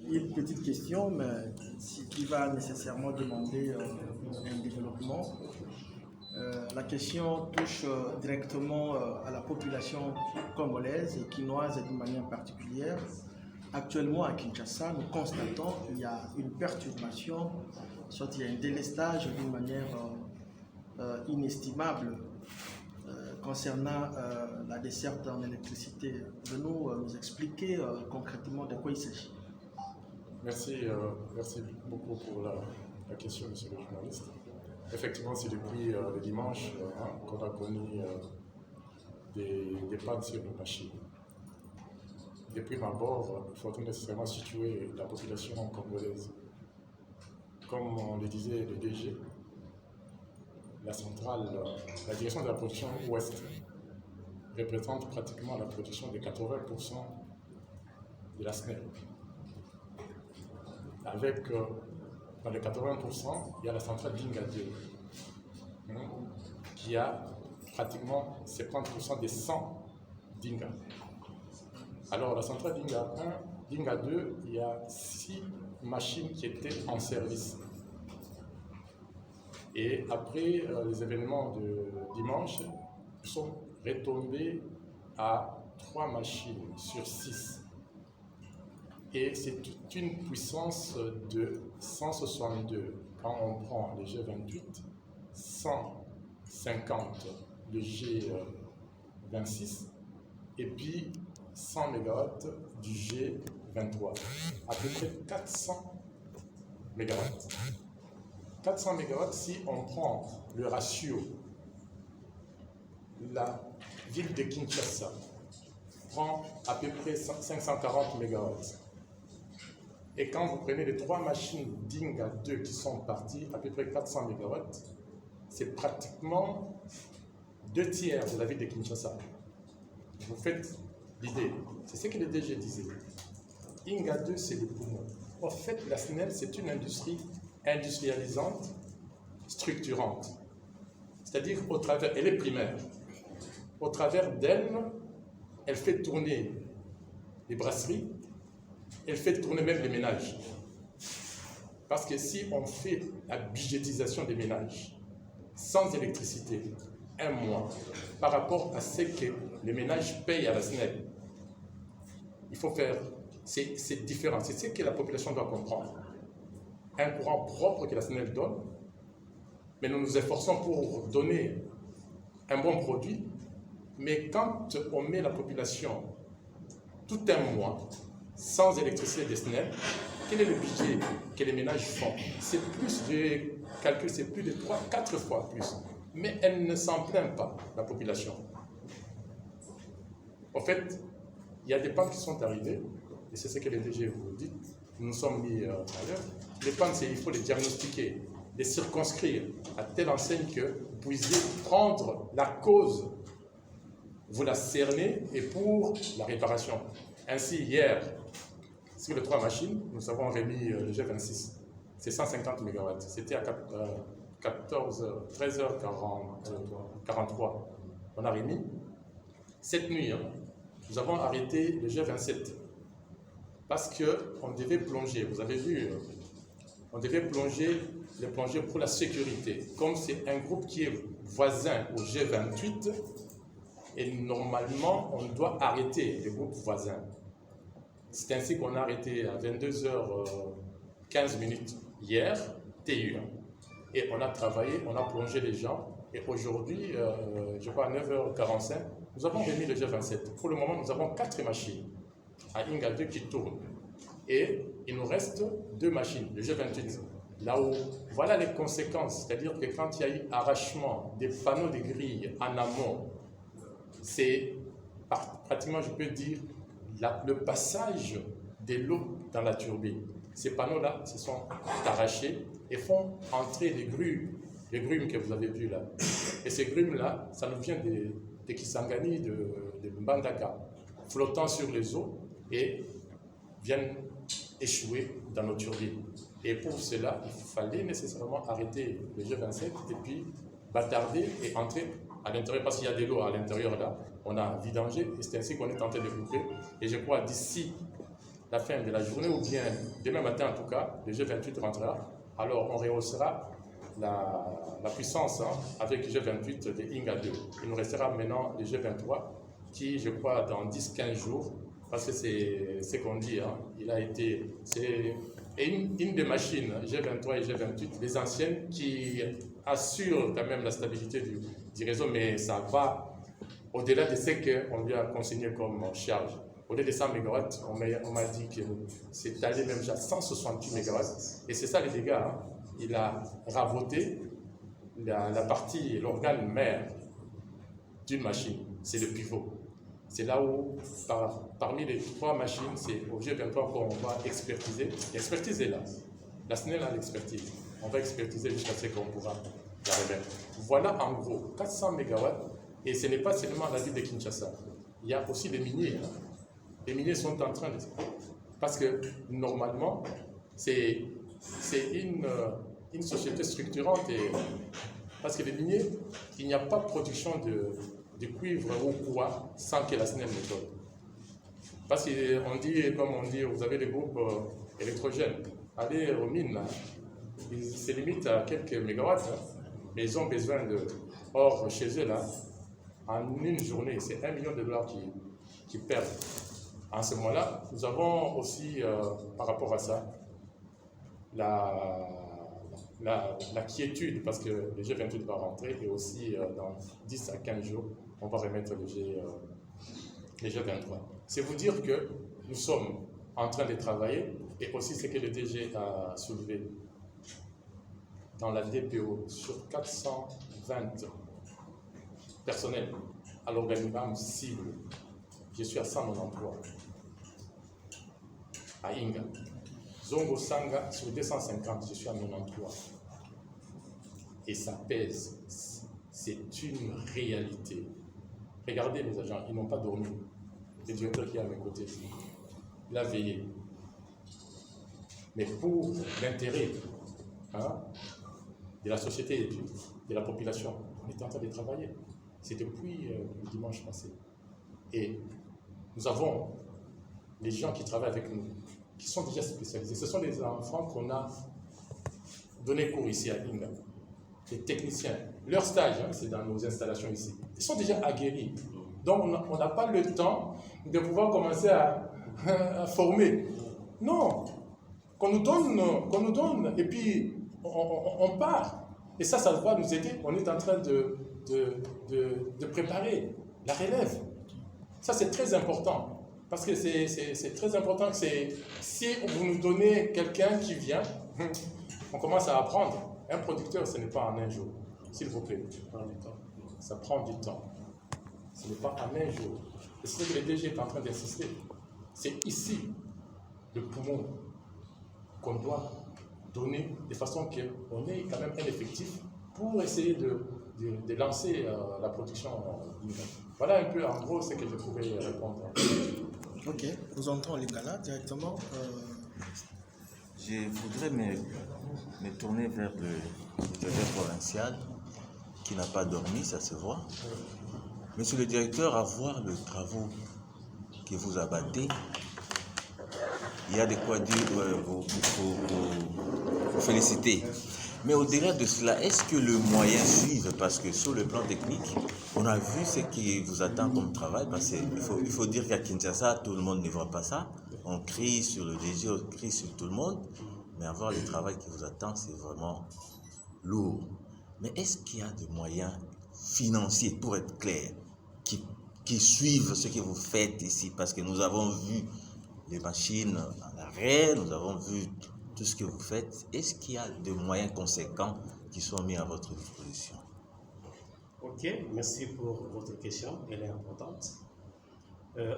Une petite question, mais qui va nécessairement demander un développement. La question touche directement à la population congolaise et quinoise d'une manière particulière. Actuellement à Kinshasa, nous constatons qu'il y a une perturbation, soit il y a un délestage d'une manière inestimable concernant la desserte en électricité. Pouvez-nous nous expliquer concrètement de quoi il s'agit? Merci beaucoup pour la question, monsieur le journaliste. Effectivement, c'est depuis le dimanche qu'on a connu des pannes sur nos machines. Depuis ma bord, il faut nécessairement situer la population congolaise. Comme on le disait le DG, la centrale, la direction de la production ouest représente pratiquement la production de 80% de la SNEL. Avec, dans les 80%, il y a la centrale Dinga 2, qui a pratiquement 70% des 100 Dinga. Alors, la centrale Dinga 1, Dinga 2, il y a 6 machines qui étaient en service. Et après les événements de dimanche, nous sommes retombés à 3 machines sur 6. Et c'est toute une puissance de 162 quand on prend le G28, 150 le G26 et puis 100 MW du G23, à peu près 400 MW. 400 MW si on prend le ratio, la ville de Kinshasa prend à peu près 540 MW. Et quand vous prenez les 3 machines Dinga 2 qui sont parties, à peu près 400 MW, c'est pratiquement 2 tiers de la ville de Kinshasa. Vous faites l'idée, c'est ce que le DG disait. Dinga 2, c'est le poumon. En fait, la SNEL, c'est une industrie industrialisante, structurante. C'est-à-dire, elle est primaire. Au travers d'elle, elle fait tourner les brasseries, elle fait tourner même les ménages. Parce que si on fait la budgétisation des ménages sans électricité, un mois, par rapport à ce que les ménages payent à la SNEL, il faut faire, c'est différent. C'est ce que la population doit comprendre. Un courant propre que la SNEL donne, mais nous nous efforçons pour donner un bon produit, mais quand on met la population tout un mois sans électricité des SNEL, quel est le budget que les ménages font? C'est plus, je calcule, c'est plus de 3-4 fois plus. Mais elle ne s'en plaint pas, la population. En fait, il y a des pannes qui sont arrivées, et c'est ce que les DG vous dit, nous nous sommes mis à l'heure. Les pannes, il faut les diagnostiquer, les circonscrire à telle enseigne que vous puissiez prendre la cause, vous la cerner, et pour la réparation. Ainsi, hier, sur les 3 machines, nous avons remis le G26. C'est 150 MW. C'était à 13h43. On a remis. Cette nuit, nous avons arrêté le G27 parce qu'on devait plonger. Vous avez vu, on devait plonger les plongées pour la sécurité. Comme c'est un groupe qui est voisin au G28, et normalement, on doit arrêter les groupes voisins. C'est ainsi qu'on a arrêté à 22h15 hier, TU. Et on a travaillé, on a plongé les gens. Et aujourd'hui, je crois à 9h45, nous avons remis le G27. Pour le moment, nous avons 4 machines à Inga 2 qui tournent. Et il nous reste 2 machines, le G28. Là où, voilà les conséquences. C'est-à-dire que quand il y a eu arrachement des panneaux de grille en amont, c'est pratiquement, je peux dire, le passage de l'eau dans la turbine. Ces panneaux-là se sont arrachés et font entrer les grumes que vous avez vues là. Et ces grumes-là, ça nous vient de Kisangani, de Mbandaka, flottant sur les eaux et viennent échouer dans nos turbines. Et pour cela, il fallait nécessairement arrêter le G27 et puis bâtarder et entrer à l'intérieur, parce qu'il y a de l'eau à l'intérieur là. On a vidangé et c'est ainsi qu'on est en train de couper. Et je crois d'ici la fin de la journée, ou bien demain matin en tout cas, le G28 rentrera, alors on rehaussera la puissance avec le G28 de Inga 2. Il nous restera maintenant le G23 qui, je crois, dans 10-15 jours, parce que c'est ce qu'on dit, il a été, c'est une des machines, G23 et G28, les anciennes, qui assurent quand même la stabilité du réseau, mais ça va au-delà de ce qu'on lui a consigné comme charge. Au-delà de 100 MW, on m'a dit que c'est allé même à 168 MW, et c'est ça les dégâts. Il a ravoté la partie, l'organe mère d'une machine, c'est le pivot. C'est là où, parmi les 3 machines, c'est au G23 qu'on va expertiser. L'expertise est là. La SNEL a l'expertise. On va expertiser jusqu'à ce qu'on pourra la remettre. Voilà en gros 400 MW. Et ce n'est pas seulement la ville de Kinshasa. Il y a aussi des miniers. Les miniers sont en train de... Parce que normalement, c'est une société structurante. Parce que les miniers, il n'y a pas de production de cuivre ou quoi sans que la SNEL ne donne. Parce qu'on dit, comme on dit, vous avez des groupes électrogènes. Allez aux mines, là. Ils se limitent à quelques mégawatts, mais ils ont besoin de... Or, chez eux, là, en une journée, c'est $1 million qui perdent. En ce moment-là, nous avons aussi, par rapport à ça, la quiétude, parce que le G28 va rentrer, et aussi dans 10 à 15 jours, on va remettre le G23. C'est vous dire que nous sommes en train de travailler, et aussi ce que le DG a soulevé dans la DPO sur 420 personnels à l'organigramme cible. Je suis à 193 à Inga. Zongo Sanga sur 250, je suis à 93. Et ça pèse. C'est une réalité. Regardez les agents, ils n'ont pas dormi. Le directeur qui est à mes côtés, il a veillé. Mais pour l'intérêt de la société et de la population, on est en train de travailler. C'est depuis le dimanche passé. Et nous avons les gens qui travaillent avec nous, qui sont déjà spécialisés. Ce sont les enfants qu'on a donné cours ici à Inga. Les techniciens. Leur stage, c'est dans nos installations ici. Ils sont déjà aguerris. Donc, on n'a pas le temps de pouvoir commencer à former. Non. Qu'on nous donne, et puis on part. Et ça va nous aider. On est en train de préparer la relève. Ça, c'est très important. Parce que c'est très important que si vous nous donnez quelqu'un qui vient, on commence à apprendre. Un producteur, ce n'est pas en un jour. S'il vous plaît, ça prend du temps. Ce n'est pas en un jour. Et c'est ce que le DG est en train d'insister. C'est ici, le poumon, qu'on doit donner de façon qu'on ait quand même un effectif pour essayer de lancer la production. Voilà un peu en gros ce que je pouvais répondre. Ok, nous entrons les Ghana directement. Je voudrais me tourner vers le directeur provincial qui n'a pas dormi, ça se voit. Monsieur le directeur, à voir les travaux que vous abattez, il y a de quoi dire, vous féliciter. Mais au-delà de cela, est-ce que le moyen suive? Parce que sur le plan technique, on a vu ce qui vous attend comme travail. Parce qu'il faut dire qu'à Kinshasa, tout le monde ne voit pas ça. On crie sur le DG, on crie sur tout le monde. Mais avoir le travail qui vous attend, c'est vraiment lourd. Mais est-ce qu'il y a des moyens financiers, pour être clair, qui suivent ce que vous faites ici? Parce que nous avons vu les machines à l'arrêt, nous avons vu tout ce que vous faites. Est-ce qu'il y a des moyens conséquents qui sont mis à votre disposition? Ok, merci pour votre question, elle est importante.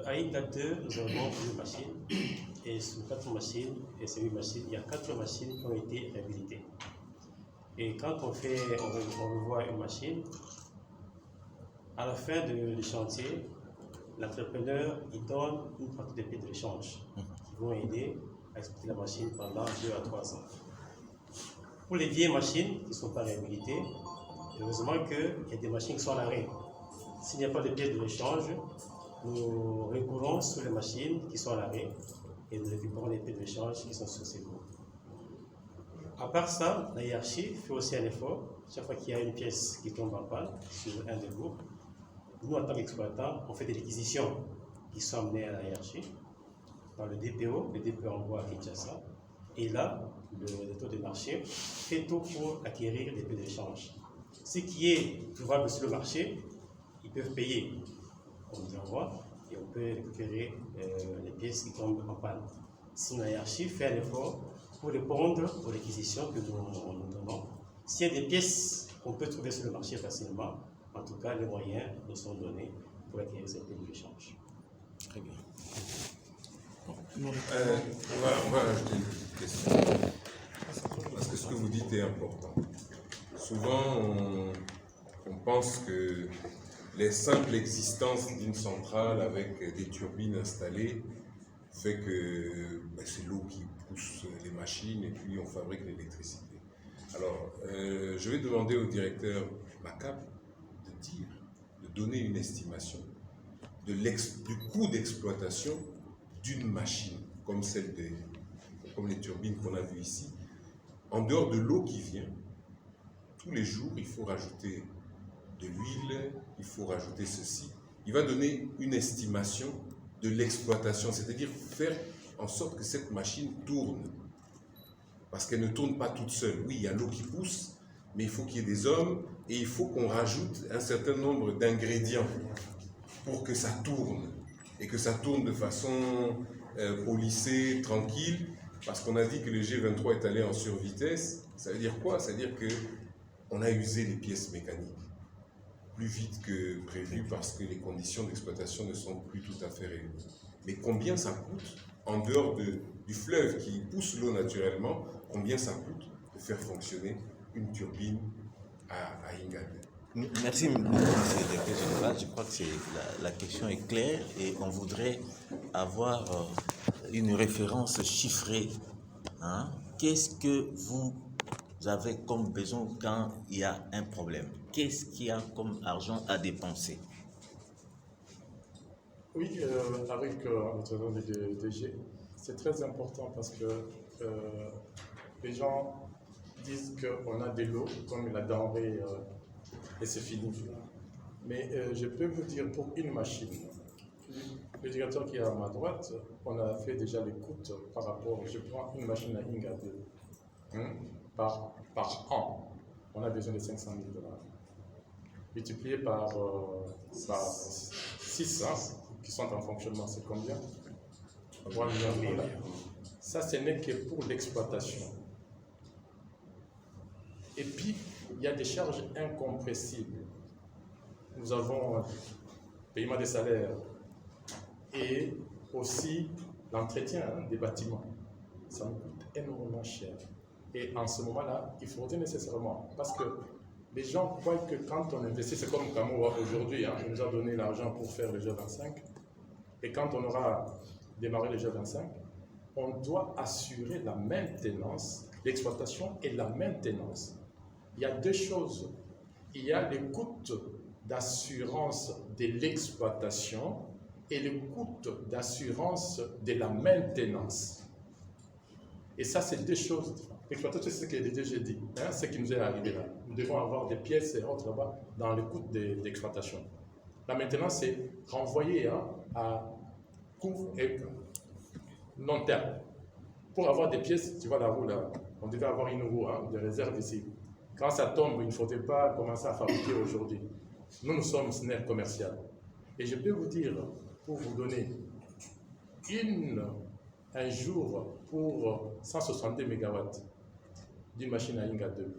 À Inga 2, nous avons une machine, et sur 4 machines, et ces 8 machines, il y a 4 machines qui ont été réhabilitées. Et quand on revoit une machine, à la fin du chantier, l'entrepreneur il donne une partie des prix de l'échange qui vont aider à exploiter la machine pendant 2 à 3 ans. Pour les vieilles machines qui ne sont pas réhabilitées, heureusement qu'il y a des machines qui sont à l'arrêt. S'il n'y a pas de pièces de l'échange, nous recourons sur les machines qui sont à l'arrêt et nous récupérons les pièces de change qui sont sur ces groupes. À part ça, la hiérarchie fait aussi un effort. Chaque fois qu'il y a une pièce qui tombe en panne sur un des groupes, nous, en tant qu'exploitants, on fait des réquisitions qui sont amenées à la hiérarchie par le DPO. Le DPO envoie à Kinshasa. Et là, le taux de marché fait tout pour acquérir des pièces d'échange. Ce qui est trouvable sur le marché, ils peuvent payer. On nous envoie et on peut récupérer les pièces qui tombent en panne. Sinon, la hiérarchie fait un effort pour répondre aux réquisitions que nous donnons. S'il y a des pièces qu'on peut trouver sur le marché facilement, en tout cas, les moyens nous sont donnés pour acquérir ces pièces d'échange. Très bien. On va ajouter une petite question. Parce que ce que vous dites est important. Souvent, on pense que les simples existences d'une centrale avec des turbines installées fait que c'est l'eau qui pousse les machines et puis on fabrique l'électricité. Alors, je vais demander au directeur Macap de donner une estimation du coût d'exploitation d'une machine comme comme les turbines qu'on a vues ici. En dehors de l'eau qui vient, tous les jours, il faut rajouter de l'huile, il faut rajouter ceci. Il va donner une estimation de l'exploitation, c'est-à-dire faire en sorte que cette machine tourne. Parce qu'elle ne tourne pas toute seule. Oui, il y a l'eau qui pousse, mais il faut qu'il y ait des hommes et il faut qu'on rajoute un certain nombre d'ingrédients pour que ça tourne. Et que ça tourne de façon polissée, tranquille, parce qu'on a dit que le G23 est allé en survitesse. Ça veut dire quoi? Ça veut dire qu'on a usé les pièces mécaniques plus vite que prévu parce que les conditions d'exploitation ne sont plus tout à fait réunies. Mais combien ça coûte, en dehors du fleuve qui pousse l'eau naturellement, combien ça coûte de faire fonctionner une turbine à Ingad? Merci, M. le directeur général. Je crois que la question est claire et on voudrait avoir une référence chiffrée. Hein? Qu'est-ce que vous avez comme besoin quand il y a un problème? Qu'est-ce qu'il y a comme argent à dépenser? Oui, avec notre nom de DG, c'est très important parce que les gens disent qu'on a de l'eau comme la denrée et c'est fini. Mais je peux vous dire pour une machine, le directeur qui est à ma droite, on a fait déjà les coûts par rapport, je prends une machine à Inga 2 par an, on a besoin de 500 000 $. Multiplié par 6 qui sont en fonctionnement, c'est combien? 3 millions $. Ça, ce n'est que pour l'exploitation. Et puis, il y a des charges incompressibles. Nous avons paiement des salaires et aussi l'entretien des bâtiments. Ça nous coûte énormément cher. Et en ce moment-là, il faudrait nécessairement, parce que les gens croient que quand on investit, c'est comme Kamoa aujourd'hui, il nous a donné l'argent pour faire le G25, et quand on aura démarré le G25, on doit assurer la maintenance, l'exploitation et la maintenance. Il y a deux choses. Il y a les coûts d'assurance de l'exploitation et les coûts d'assurance de la maintenance. Et ça, c'est deux choses différentes. L'exploitation, c'est ce que le DG dit, ce qui nous est arrivé là. Nous devons avoir des pièces et autres là-bas dans les coûts d'exploitation. La maintenance, c'est renvoyé à court et long terme. Pour avoir des pièces, tu vois la roue là, on devait avoir une roue de réserve ici. Quand ça tombe, il ne faudrait pas commencer à fabriquer aujourd'hui. Nous sommes SNER commercial. Et je peux vous dire, pour vous donner un jour pour 162 MW d'une machine à Inga 2,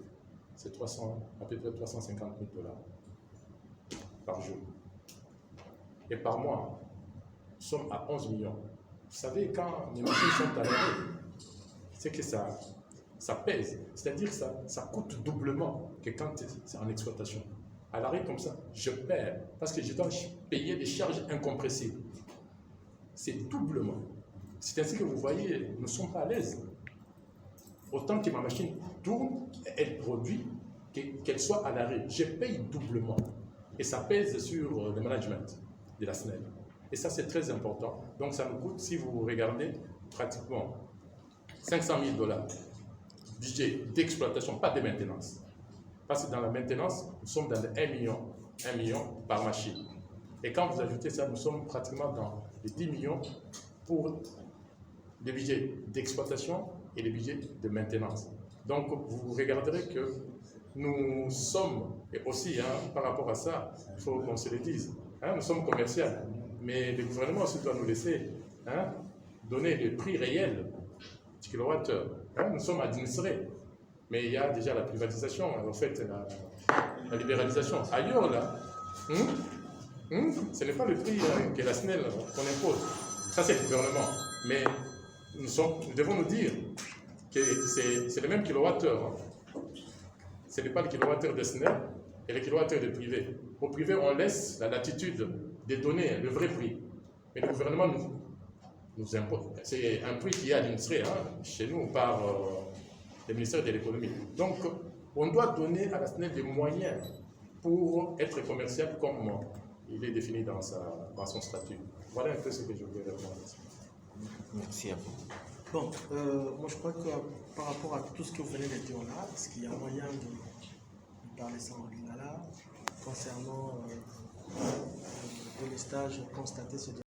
c'est à peu près 350 000 $ par jour. Et par mois, nous sommes à 11 millions. Vous savez, quand les machines sont à l'arrêt, c'est que ça pèse. C'est-à-dire que ça coûte doublement que quand c'est en exploitation. À l'arrêt comme ça, je perds parce que je dois payer des charges incompressibles. C'est doublement. C'est ainsi que vous voyez, nous ne sommes pas à l'aise. Autant que ma machine tourne, elle produit, qu'elle soit à l'arrêt. Je paye doublement. Et ça pèse sur le management de la SNEL. Et ça, c'est très important. Donc, ça nous coûte, si vous regardez, pratiquement 500 000 $, budget d'exploitation, pas de maintenance. Parce que dans la maintenance, nous sommes dans les 1 million par machine. Et quand vous ajoutez ça, nous sommes pratiquement dans les 10 millions pour les budgets d'exploitation et les budgets de maintenance. Donc, vous regarderez que nous sommes, et aussi par rapport à ça, il faut qu'on se le dise, nous sommes commerciaux, mais le gouvernement aussi doit nous laisser donner le prix réel du kilowattheure. Nous sommes administrés, mais il y a déjà la privatisation, en fait, la libéralisation. Ailleurs, là, ce n'est pas le prix que la SNEL qu'on impose. Ça, c'est le gouvernement. Mais nous devons nous dire que c'est le même kilowattheure. Ce n'est pas le kilowattheure de SNEL et le kilowattheure de privé. Au privé, on laisse la latitude de donner le vrai prix. Mais le gouvernement nous impose. C'est un prix qui est administré chez nous par le ministère de l'économie. Donc, on doit donner à la SNEL des moyens pour être commercial comme il est défini dans son statut. Voilà un peu ce que je voulais répondre. Merci à vous. Bon, moi je crois que par rapport à tout ce que vous venez de dire là, est-ce qu'il y a moyen de parler sans lingala concernant les stages constatés ce